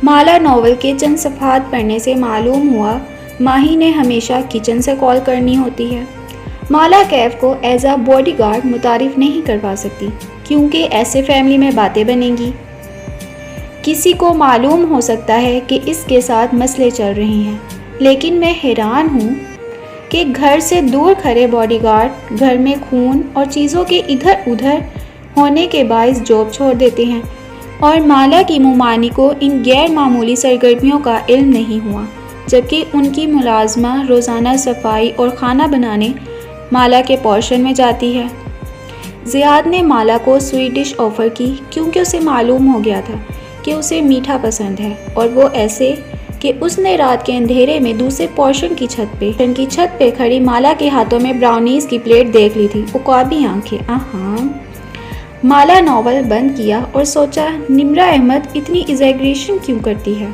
माला novel के चंद सफ़हात पढ़ने से मालूम हुआ माही ने हमेशा किचन से कॉल करनी होती है। माला कैफ को एज अ बॉडीगार्ड मुतारिफ़ नहीं करवा सकती क्योंकि ऐसे फैमिली में बातें बनेंगी। किसी को मालूम हो सकता है कि इसके साथ मसले चल रहे हैं, लेकिन मैं हैरान हूँ कि घर से दूर खड़े बॉडीगार्ड घर में खून और चीज़ों के इधर उधर होने के बायस जॉब छोड़ देते हैं और माला की मुमानी को इन गैर मामूली सरगर्मियों का इल्म नहीं हुआ, जबकि उनकी मुलाजमा रोज़ाना सफाई और खाना बनाने माला के पोर्शन में जाती है। ज़ियाद ने माला को स्वीट डिश ऑफ़र की क्योंकि उसे मालूम हो गया था कि उसे मीठा पसंद है, और वो ऐसे कि उसने रात के अंधेरे में दूसरे पोर्शन की छत पे खड़ी माला के हाथों में ब्राउनीज़ की प्लेट देख ली थी। उकाबी आंखें, आहा। माला नॉवल बंद किया और सोचा निम्रा अहमद इतनी एग्जैगरेशन क्यों करती है।